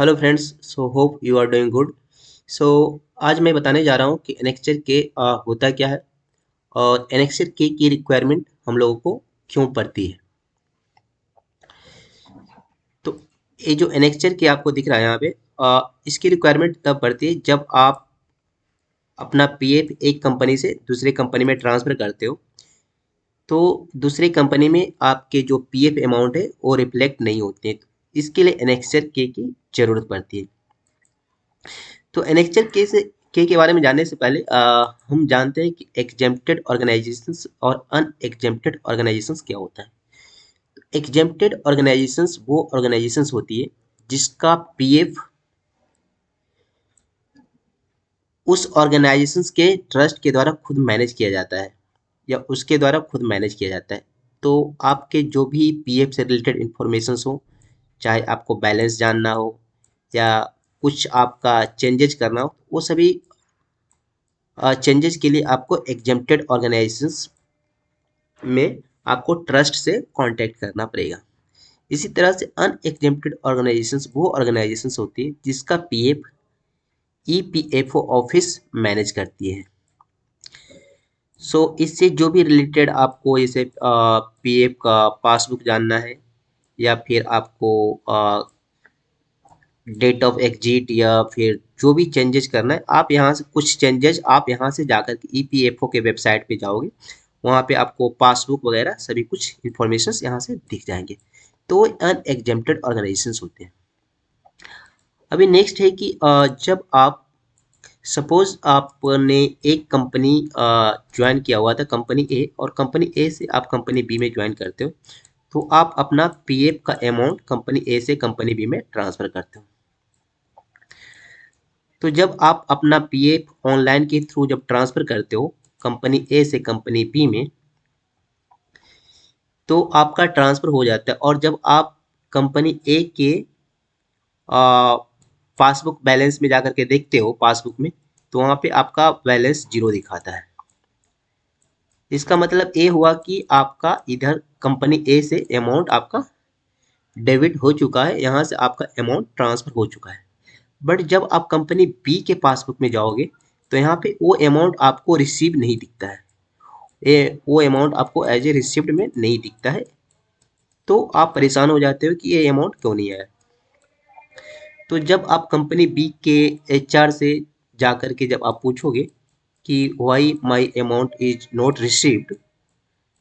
Hello friends, so hope you are doing good. So आज मैं बताने जा रहा हूँ कि एनेक्स्चर के होता क्या है और एनेक्स्चर के की रिक्वायरमेंट हम लोगों को क्यों पड़ती है। तो ये जो एनेक्स्चर के आपको दिख रहा है यहाँ पे, इसकी रिक्वायरमेंट तब पड़ती है जब आप अपना पीएफ एक कंपनी से दूसरे कंपनी में ट्रांसफ़र करते हो। तो दूसरे कंपनी में आपके जो पीएफ अमाउंट है वो रिफ्लेक्ट नहीं होते हैं, तो इसके लिए एनेक्स्चर के की ज़रूरत पड़ती है। तो एनेक्चर के बारे में जानने से पहले हम जानते हैं कि एग्जेम्प्टेड ऑर्गेनाइजेशंस और अनएग्जेम्प्टेड ऑर्गेनाइजेशंस क्या होता है। एग्जेम्प्टेड ऑर्गेनाइजेशंस वो ऑर्गेनाइजेशंस होती है जिसका पीएफ उस ऑर्गेनाइजेशंस के ट्रस्ट के द्वारा खुद मैनेज किया जाता है या उसके द्वारा खुद मैनेज किया जाता है। तो आपके जो भी पीएफ से रिलेटेड इंफॉर्मेशंस हो, चाहे आपको बैलेंस जानना हो या कुछ आपका चेंजेज करना हो, वो सभी चेंजेस के लिए आपको एग्जेम्प्टेड ऑर्गेनाइजेशंस में आपको ट्रस्ट से कांटेक्ट करना पड़ेगा। इसी तरह से अनएग्जेम्प्टेड ऑर्गेनाइजेशंस वो ऑर्गेनाइजेशंस होती है जिसका पीएफ ईपीएफओ ऑफिस मैनेज करती है। सो इससे जो भी रिलेटेड आपको जैसे पीएफ का पासबुक जानना है या फिर आपको डेट ऑफ एग्जिट या फिर जो भी चेंजेस करना है, आप यहाँ से कुछ चेंजेस आप यहाँ से जाकर के ईपीएफओ के वेबसाइट पे जाओगे, वहाँ पे आपको पासबुक वगैरह सभी कुछ इंफॉर्मेशन यहाँ से दिख जाएंगे। तो अनएग्जेम्प्टेड ऑर्गेनाइजेशंस होते हैं। अभी नेक्स्ट है कि जब आप सपोज आपने एक कंपनी ज्वाइन किया हुआ था, कंपनी ए, और कंपनी ए से आप कंपनी बी में ज्वाइन करते हो, तो आप अपना पीएफ का अमाउंट कंपनी ए से कंपनी बी में ट्रांसफर करते हो। तो जब आप अपना पीएफ ऑनलाइन के थ्रू जब ट्रांसफर करते हो कंपनी ए से कंपनी बी में, तो आपका ट्रांसफर हो जाता है। और जब आप कंपनी ए के पासबुक बैलेंस में जाकर के देखते हो पासबुक में, तो वहाँ पे आपका बैलेंस जीरो दिखाता है। इसका मतलब ये हुआ कि आपका इधर कंपनी ए से अमाउंट आपका डेबिट हो चुका है, यहाँ से आपका अमाउंट ट्रांसफर हो चुका है। बट जब आप कंपनी बी के पासबुक में जाओगे, तो यहाँ पे वो अमाउंट आपको रिसीव नहीं दिखता है। ये वो अमाउंट आपको एज ए रिसिप्ट में नहीं दिखता है। तो आप परेशान हो जाते हो कि ये अमाउंट क्यों नहीं आया। तो जब आप कंपनी बी के एचआर से जा कर के जब आप पूछोगे कि why my amount is not received,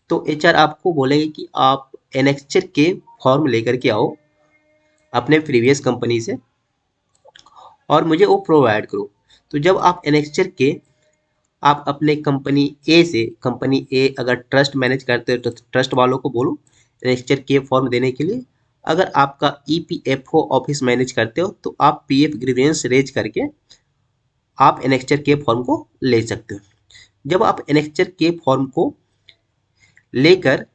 तो एचआर आपको बोलेंगे कि आप एनेक्चर के फॉर्म लेकर के आओ अपने प्रीवियस कंपनी से और मुझे वो प्रोवाइड करो। तो जब आप एनेक्चर के आप अपने कंपनी ए से, कंपनी ए अगर ट्रस्ट मैनेज करते हो तो ट्रस्ट वालों को बोलो रजिस्टर के फॉर्म देने के लिए। अगर आपका ईपीएफओ ऑफिस मैनेज करते हो तो आप पीएफ ग्रीवेंस रेज करके आप एनेक्चर के फॉर्म को ले सकते हो। जब आप एनेक्चर के फॉर्म को लेकर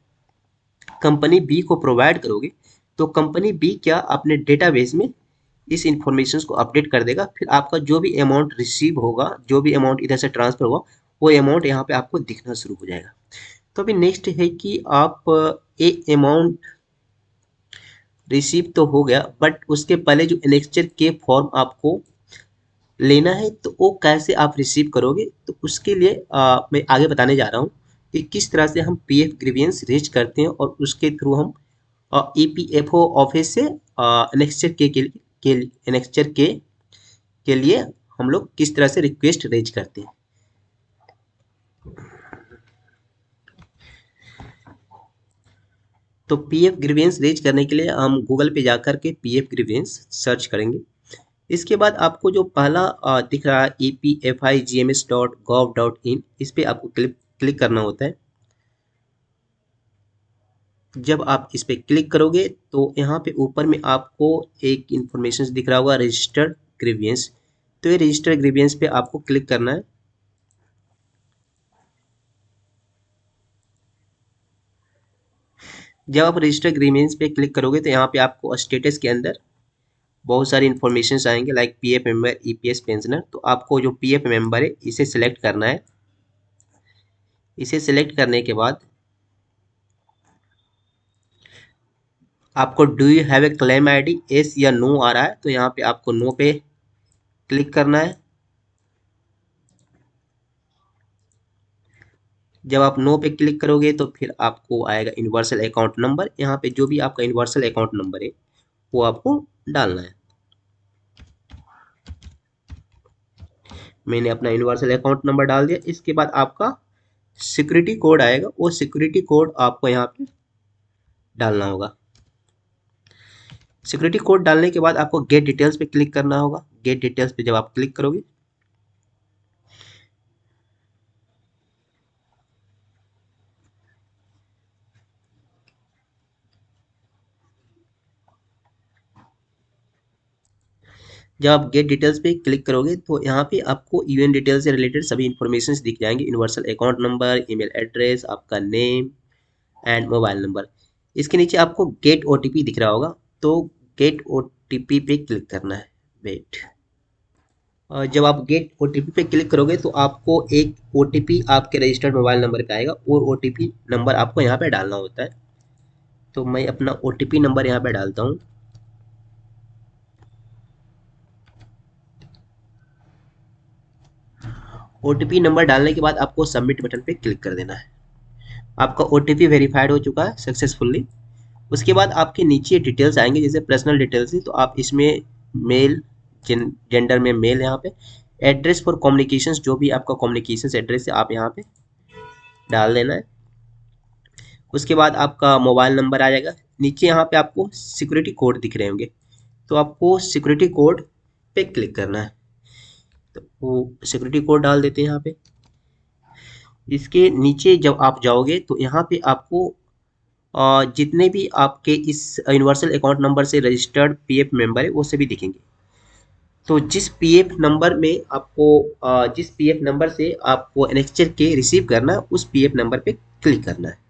कंपनी बी को प्रोवाइड करोगे, तो कंपनी बी क्या अपने डेटाबेस में इस इंफॉर्मेशन को अपडेट कर देगा। फिर आपका जो भी अमाउंट रिसीव होगा, जो भी अमाउंट इधर से ट्रांसफर होगा, वो अमाउंट यहाँ पे आपको दिखना शुरू हो जाएगा। तो अभी नेक्स्ट है कि आप ए अमाउंट रिसीव तो हो गया, बट उसके पहले जो एनेक्चर के फॉर्म आपको लेना है तो वो कैसे आप रिसीव करोगे, तो उसके लिए मैं आगे बताने जा रहा हूँ कि किस तरह से हम पीएफ ग्रीवियंस रेज करते हैं और उसके थ्रू हम ईपीएफओ ऑफिस से एनेक्चर के एनेक्चर के लिए हम लोग किस तरह से रिक्वेस्ट रेज करते हैं। तो पीएफ ग्रीवेंस रेज करने के लिए हम गूगल पे जाकर के पीएफ ग्रीवेंस सर्च करेंगे। इसके बाद आपको जो पहला दिख रहा है epfigms.gov.in, इस पे आपको क्लिक क्लिक करना होता है। जब आप इस पे क्लिक करोगे तो यहाँ पे ऊपर में आपको एक इंफॉर्मेशन दिख रहा होगा रजिस्टर्ड ग्रीवियंस। तो ये रजिस्टर्ड ग्रीवियंस पे आपको क्लिक करना है। जब आप रजिस्टर ग्रीवेंस पे क्लिक करोगे तो यहाँ पे आपको स्टेटस के अंदर बहुत सारी इन्फॉर्मेशन आएंगे, like PF member, EPS pensioner. तो आपको जो पीएफ मेंबर है इसे सिलेक्ट करना है। इसे सिलेक्ट करने के बाद आपको do you have a claim ID, S या नो आ रहा है, तो यहाँ पे आपको नो पे क्लिक करना है। जब आप नो पे क्लिक करोगे तो फिर आपको आएगा यूनिवर्सल अकाउंट नंबर। यहाँ पे जो भी आपका यूनिवर्सल अकाउंट नंबर है वो आपको डालना है। मैंने अपना यूनिवर्सल अकाउंट नंबर डाल दिया। इसके बाद आपका सिक्योरिटी कोड आएगा, वो सिक्योरिटी कोड आपको यहाँ पे डालना होगा। सिक्योरिटी कोड डालने के बाद आपको गेट डिटेल्स पे क्लिक करना होगा। गेट डिटेल्स पे जब आप क्लिक करोगे जब आप गेट डिटेल्स पे क्लिक करोगे तो यहाँ पे आपको यूएन डिटेल से रिलेटेड सभी इन्फॉर्मेशन दिख जाएंगे। Universal account number, email address, आपका नेम एंड मोबाइल नंबर। इसके नीचे आपको गेट ओटीपी दिख रहा होगा, तो गेट ओटीपी पे क्लिक करना है। वेट, और जब आप गेट ओटीपी पे क्लिक करोगे तो आपको एक ओटीपी आपके रजिस्टर्ड मोबाइल नंबर पे आएगा। वो ओटीपी नंबर आपको यहाँ पे डालना होता है। तो मैं अपना ओटीपी नंबर यहाँ पे डालता हूँ। ओटीपी नंबर डालने के बाद आपको सबमिट बटन पे क्लिक कर देना है। आपका ओटीपी वेरीफाइड हो चुका है सक्सेसफुली। उसके बाद आपके नीचे डिटेल्स आएंगे, जैसे पर्सनल डिटेल्स है तो आप इसमें मेल, जेंडर में मेल, यहाँ पे एड्रेस फॉर कम्युनिकेशंस, जो भी आपका कम्युनिकेशंस एड्रेस है आप यहाँ पे डाल देना है। उसके बाद आपका मोबाइल नंबर आ जाएगा। नीचे यहाँ पे आपको सिक्योरिटी कोड दिख रहे होंगे, तो आपको सिक्योरिटी कोड पे क्लिक करना है। तो वो सिक्योरिटी कोड डाल देते हैं यहाँ पे। इसके नीचे जब आप जाओगे तो यहाँ पे आपको जितने भी आपके इस यूनिवर्सल अकाउंट नंबर से रजिस्टर्ड पीएफ मेंबर है वो सभी दिखेंगे। तो जिस पीएफ नंबर में आपको जिस पीएफ नंबर से आपको एनेक्चर के रिसीव करना है उस पीएफ नंबर पे क्लिक करना है।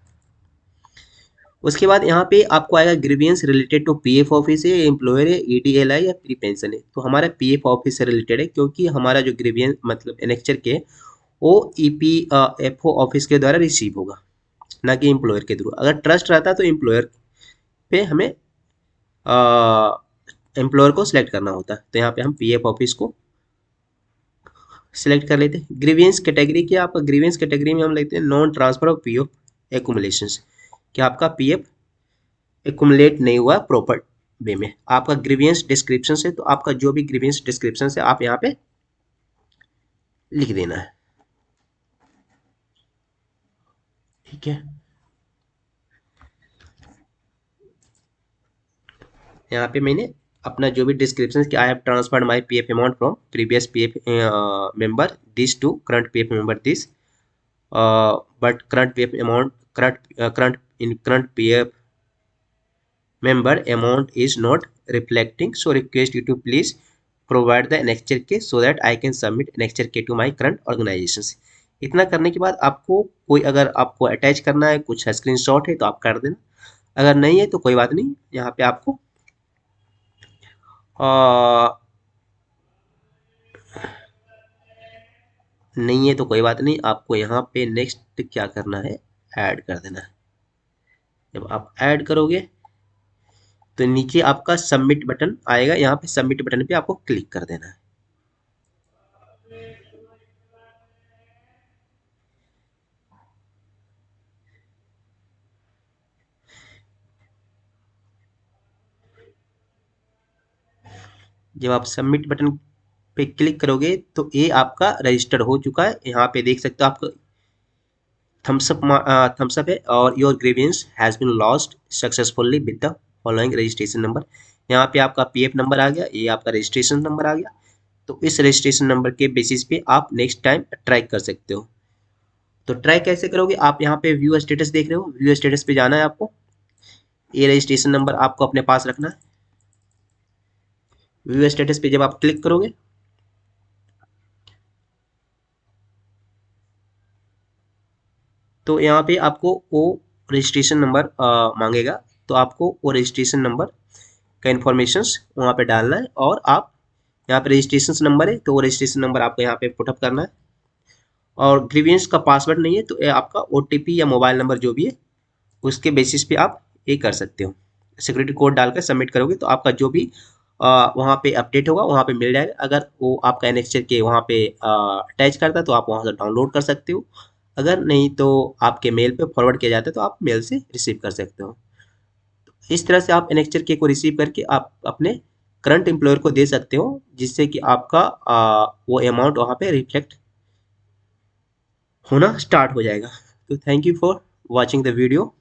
उसके बाद यहाँ पे आपको आएगा grievance related to PF office है, एम्प्लॉयर है, ईडीएलआई या प्री पेंशन है। तो हमारा पीएफ ऑफिस से रिलेटेड है, क्योंकि हमारा जो ग्रीवियंस मतलब एनेक्चर के वो ईपीएफओ ऑफिस के द्वारा रिसीव होगा, ना कि एम्प्लॉयर के थ्रू। अगर ट्रस्ट रहता तो एम्प्लॉयर पे हमें एम्प्लॉयर को सिलेक्ट करना होता है। तो यहाँ पे हम पीएफ ऑफिस को सिलेक्ट कर लेते हैं। ग्रीवियंस कैटेगरी क्या, आपका ग्रीवियंस कैटेगरी में हम लेते हैं नॉन ट्रांसफर ऑफ पीएफ एक्यूमुलेशंस, कि आपका पीएफ एक्यूमुलेट नहीं हुआ प्रॉपर वे में। आपका ग्रीवियंस डिस्क्रिप्शन से, तो आपका जो भी ग्रीवियंस डिस्क्रिप्शन से आप यहाँ पे लिख देना है। ठीक है, यहाँ पे मैंने अपना जो भी डिस्क्रिप्शन कि I have transferred my PF amount from previous PF member this to current PF member this, but current PF amount current PF member amount is not reflecting, so request you to please provide the annexure key so that I can submit annexure key to my current organizations। इतना करने के बाद आपको कोई अगर आपको attach करना है, कुछ स्क्रीनशॉट है तो आप कर देना, अगर नहीं है तो कोई बात नहीं। यहाँ पे आपको नहीं है तो कोई बात नहीं, आपको यहाँ पे नेक्स्ट क्या करना है, ऐड कर देना है। जब आप ऐड करोगे तो नीचे आपका सबमिट बटन आएगा, यहाँ पे सबमिट बटन पे आपको क्लिक कर देना है। जब आप सबमिट बटन पे क्लिक करोगे तो ये आपका रजिस्टर हो चुका है। यहाँ पे देख सकते हो आपका थम्सअप है और your grievance has been lost successfully with the following registration number. यहाँ पे आपका पीएफ नंबर आ गया, ये आपका रजिस्ट्रेशन नंबर आ गया। तो इस रजिस्ट्रेशन नंबर के बेसिस पे आप नेक्स्ट टाइम ट्रैक कर सकते हो। तो ट्रैक कैसे करोगे, आप यहाँ पे व्यू स्टेटस देख रहे हो, व्यू स्टेटस पे जाना है आपको। ये रजिस्ट्रेशन नंबर आपको अपने पास रखना है। व्यू स्टेटस पे जब आप क्लिक करोगे तो यहाँ पे आपको वो रजिस्ट्रेशन नंबर मांगेगा। तो आपको वो रजिस्ट्रेशन नंबर का इन्फॉर्मेशंस वहाँ पे डालना है, और आप यहाँ पे रजिस्ट्रेशन नंबर है तो वो रजिस्ट्रेशन नंबर आपको यहाँ पे पुटअप करना है। और ग्रीवियंस का पासवर्ड नहीं है तो ये आपका ओटीपी या मोबाइल नंबर जो भी है उसके बेसिस पे आप ये कर सकते हो। सिक्योरिटी कोड डालकर सबमिट करोगे तो आपका जो भी वहाँ पे अपडेट होगा वहाँ पे मिल जाएगा। अगर वो आपका एनेक्स्चर के वहाँ पे अटैच करता है तो आप वहाँ से डाउनलोड कर सकते हो, अगर नहीं तो आपके मेल पे फॉरवर्ड किया जाता है तो आप मेल से रिसीव कर सकते हो। इस तरह से आप एनेक्स्चर के को रिसीव करके आप अपने करंट एम्प्लॉयर को दे सकते हो, जिससे कि आपका वो अमाउंट वहाँ पे रिफ्लेक्ट होना स्टार्ट हो जाएगा। तो thank you for watching the video.